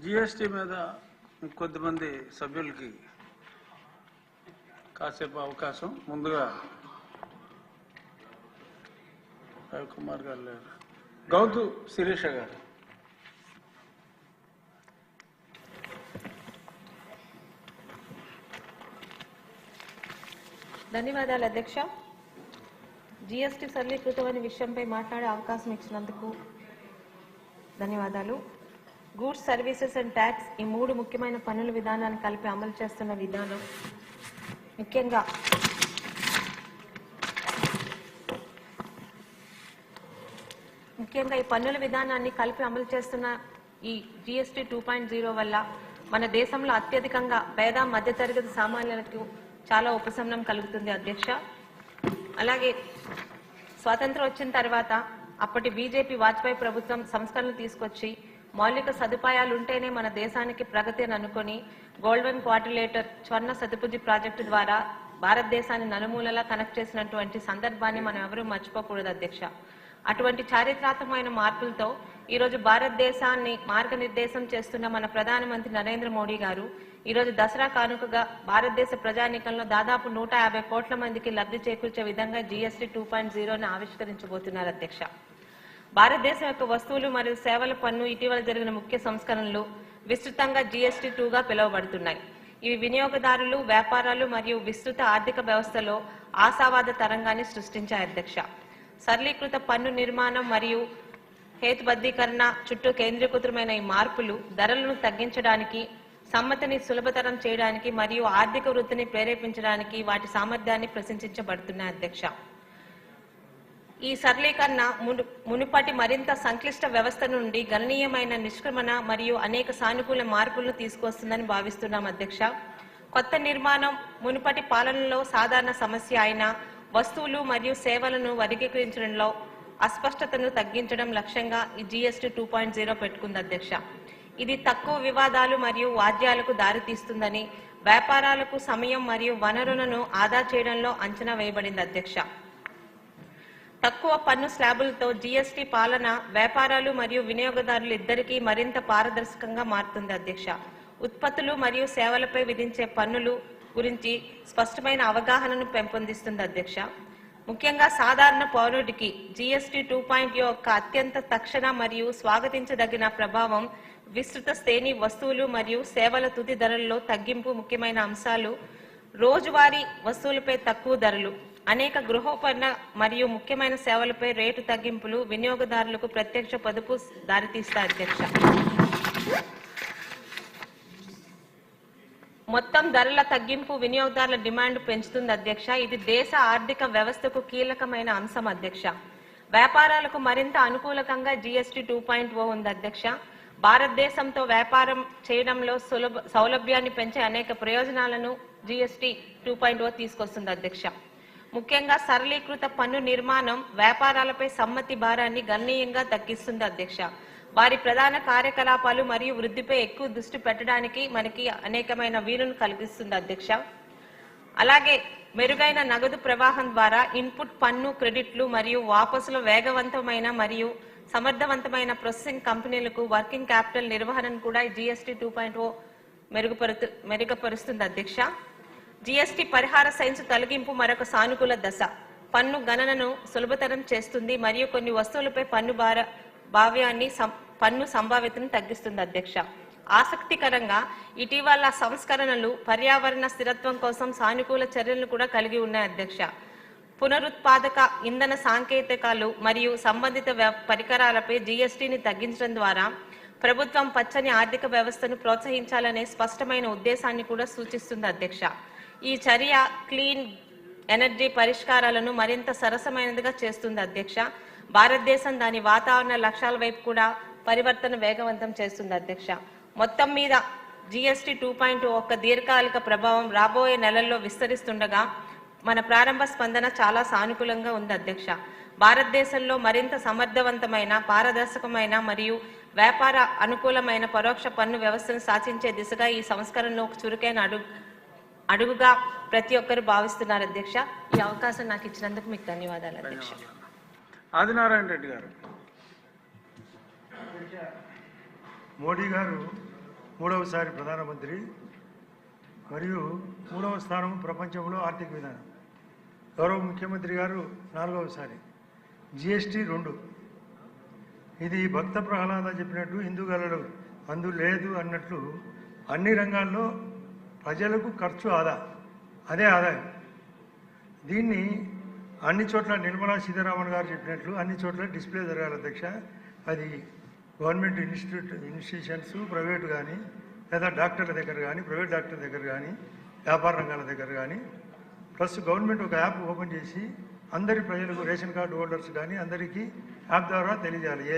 GST మీద కొద్దిమంది సభ్యులకి కాసేపు అవకాశం. ముందుగా రవికుమార్ గారు లేరు, గౌతు శిరీష గారు. ధన్యవాదాలు అధ్యక్ష. జిఎస్టీ సరళీకృతమైన విషయంపై మాట్లాడే అవకాశం ఇచ్చినందుకు ధన్యవాదాలు. గూడ్స్, సర్వీసెస్ అండ్ ట్యాక్స్ ఈ మూడు ముఖ్యమైన పన్నుల విధానాన్ని కలిపి అమలు చేస్తున్న విధానం ముఖ్యంగా ఈ పన్నుల విధానాన్ని కలిపి అమలు చేస్తున్న ఈ జిఎస్టీ 2.0 వల్ల మన దేశంలో అత్యధికంగా పేద మధ్యతరగతి సామాన్యులకు చాలా ఉపశమనం కలుగుతుంది అధ్యక్ష. అలాగే స్వాతంత్రం వచ్చిన తర్వాత అప్పటి బీజేపీ వాజ్పేయి ప్రభుత్వం సంస్కరణలు తీసుకొచ్చి మౌలిక సదుపాయాలు ఉంటేనే మన దేశానికి ప్రగతి అని అనుకుని గోల్డెన్ క్వాడ్రిలేటర్ స్వర్ణ సదుపుజి ప్రాజెక్టు ద్వారా భారతదేశాన్ని నలుమూలలా కనెక్ట్ చేసినటువంటి సందర్భాన్ని మనం ఎవరూ మర్చిపోకూడదు అధ్యక్ష. అటువంటి చారిత్రాత్మకమైన మార్పులతో ఈరోజు భారతదేశాన్ని మార్గనిర్దేశం చేస్తున్న మన ప్రధానమంత్రి నరేంద్ర మోడీ గారు ఈరోజు దసరా కానుకగా భారతదేశ ప్రజానీకంలో దాదాపు 150 కోట్ల మందికి లబ్ధి చేకూర్చే విధంగా జిఎస్టీ 2.0ని ఆవిష్కరించబోతున్నారు అధ్యక్ష. భారతదేశం యొక్క వస్తువులు మరియు సేవల పన్ను ఇటీవల జరిగిన ముఖ్య సంస్కరణలు విస్తృతంగా జిఎస్టీ 2గా పిలువబడుతున్నాయి. ఇవి వినియోగదారులు, వ్యాపారాలు మరియు విస్తృత ఆర్థిక వ్యవస్థలో ఆశావాద తరంగాన్ని సృష్టించాయి అధ్యక్ష. సరళీకృత పన్ను నిర్మాణం మరియు హేతుబద్ధీకరణ చుట్టూ కేంద్రీకృతమైన ఈ మార్పులు ధరలను తగ్గించడానికి, సమ్మతిని సులభతరం చేయడానికి మరియు ఆర్థిక వృద్ధిని ప్రేరేపించడానికి వాటి సామర్థ్యాన్ని ప్రశంసించబడుతున్నాయి అధ్యక్ష. ఈ సరళీకరణ మునుపటి మరింత సంక్లిష్ట వ్యవస్థ నుండి గణనీయమైన నిష్క్రమణ మరియు అనేక సానుకూల మార్పులను తీసుకొస్తుందని భావిస్తున్నాం అధ్యక్ష. కొత్త నిర్మాణం మునుపటి పాలనలో సాధారణ సమస్య అయిన వస్తువులు మరియు సేవలను వర్గీకరించడంలో అస్పష్టతను తగ్గించడం లక్ష్యంగా ఈ జిఎస్టీ 2.0 పెట్టుకుంది అధ్యక్ష. ఇది తక్కువ వివాదాలు మరియు వాద్యాలకు దారితీస్తుందని వ్యాపారాలకు సమయం మరియు వనరులను ఆదా చేయడంలో అంచనా వేయబడింది అధ్యక్ష. తక్కువ పన్ను స్లాబులతో జిఎస్టీ పాలన వ్యాపారాలు మరియు వినియోగదారులు ఇద్దరికీ మరింత పారదర్శకంగా మారుతుంది అధ్యక్ష. ఉత్పత్తులు మరియు సేవలపై విధించే పన్నులు గురించి స్పష్టమైన అవగాహనను పెంపొందిస్తుంది అధ్యక్ష. ముఖ్యంగా సాధారణ పౌరుడికి జిఎస్టీ 2.0 యొక్క అత్యంత తక్షణ మరియు స్వాగతించదగిన ప్రభావం విస్తృత శ్రేణి వస్తువులు మరియు సేవల తుది ధరల్లో తగ్గింపు, ముఖ్యమైన అంశాలు రోజువారీ వస్తువులపై తక్కువ ధరలు, అనేక గృహోపకరణ మరియు ముఖ్యమైన సేవలపై రేటు తగ్గింపులు వినియోగదారులకు ప్రత్యక్ష పొదుపు దారితీస్తాయి అధ్యక్ష. మొత్తం ధరల తగ్గింపు వినియోగదారుల డిమాండ్ పెంచుతుంది అధ్యక్ష. ఇది దేశ ఆర్థిక వ్యవస్థకు కీలకమైన అంశం అధ్యక్ష. వ్యాపారాలకు మరింత అనుకూలకంగా జిఎస్టీ 2.0 ఉంది అధ్యక్ష. భారతదేశంతో వ్యాపారం చేయడంలో సౌలభ్యాన్ని పెంచే అనేక ప్రయోజనాలను జిఎస్టీ 2.0 తీసుకొస్తుంది అధ్యక్ష. ముఖ్యంగా సరళీకృత పన్ను నిర్మాణం వ్యాపారాలపై సమ్మతి భారాన్ని గణనీయంగా తగ్గిస్తుంది అధ్యక్ష. వారి ప్రధాన కార్యకలాపాలు మరియు వృద్ధిపై ఎక్కువ దృష్టి పెట్టడానికి మనకి అనేకమైన వీలును కలిగిస్తుంది అధ్యక్ష. అలాగే మెరుగైన నగదు ప్రవాహం ద్వారా ఇన్పుట్ పన్ను క్రెడిట్లు మరియు వాపసుల వేగవంతమైన మరియు సమర్థవంతమైన ప్రాసెసింగ్ కంపెనీలకు వర్కింగ్ క్యాపిటల్ నిర్వహణను కూడా జిఎస్టీ 2.0 మెరుగుపరుస్తుంది అధ్యక్ష. జిఎస్టీ పరిహార సైన్స్ తొలగింపు మరొక సానుకూల దశ. పన్ను గణనను సులభతరం చేస్తుంది మరియు కొన్ని వస్తువులపై పన్ను సంభావ్యతను తగ్గిస్తుంది అధ్యక్ష. ఆసక్తికరంగా ఇటీవల సంస్కరణలు పర్యావరణ స్థిరత్వం కోసం సానుకూల చర్యలను కూడా కలిగి ఉన్నాయి అధ్యక్ష. పునరుత్పాదక ఇంధన సాంకేతికాలు మరియు సంబంధిత పరికరాలపై జిఎస్టీని తగ్గించడం ద్వారా ప్రభుత్వం పచ్చని ఆర్థిక వ్యవస్థను ప్రోత్సహించాలనే స్పష్టమైన ఉద్దేశాన్ని కూడా సూచిస్తుంది అధ్యక్ష. ఈ చర్య క్లీన్ ఎనర్జీ పరిష్కారాలను మరింత సరసమైనదిగా చేస్తుంది అధ్యక్ష. భారతదేశం దాని వాతావరణ లక్ష్యాల వైపు కూడా పరివర్తన వేగవంతం చేస్తుంది అధ్యక్ష. మొత్తం మీద జిఎస్టీ 2.0 ఒక దీర్ఘకాలిక ప్రభావం రాబోయే నెలల్లో విస్తరిస్తుండగా మన ప్రారంభ స్పందన చాలా సానుకూలంగా ఉంది అధ్యక్ష. భారతదేశంలో మరింత సమర్థవంతమైన, పారదర్శకమైన మరియు వ్యాపార అనుకూలమైన పరోక్ష పన్ను వ్యవస్థను సాధించే దిశగా ఈ సంస్కరణలో ఒక చురుకైన అడుగుగా ప్రతి ఒక్కరు భావిస్తున్నారు అధ్యక్ష. ఈ అవకాశం నాకు ఇచ్చినందుకు మీకు ధన్యవాదాలు అధ్యక్ష. ఆదినారాయణ రెడ్డి గారు. మోడీ గారు మూడవసారి ప్రధానమంత్రి మరియు 3వ స్థానం ప్రపంచంలో ఆర్థిక విధానం. గౌరవ ముఖ్యమంత్రి గారు 4వసారి. జిఎస్టీ 2. ఇది భక్త ప్రహ్లాద చెప్పినట్టు హిందూ అందు లేదు అన్నట్లు అన్ని రంగాల్లో ప్రజలకు ఖర్చు అదే ఆదాయం. దీన్ని అన్ని చోట్ల నిర్మలా సీతారామన్ గారు చెప్పినట్లు అన్ని చోట్ల డిస్ప్లే జరగాలి అధ్యక్ష. అది గవర్నమెంట్ ఇన్స్టిట్యూషన్స్ ప్రైవేటు కానీ లేదా డాక్టర్ల దగ్గర కానీ ప్రైవేట్ డాక్టర్ల దగ్గర కానీ వ్యాపార రంగాల దగ్గర కానీ ప్లస్ గవర్నమెంట్ ఒక యాప్ ఓపెన్ చేసి అందరి ప్రజలకు రేషన్ కార్డు హోల్డర్స్ కానీ అందరికీ యాప్ ద్వారా తెలియజేయాలి.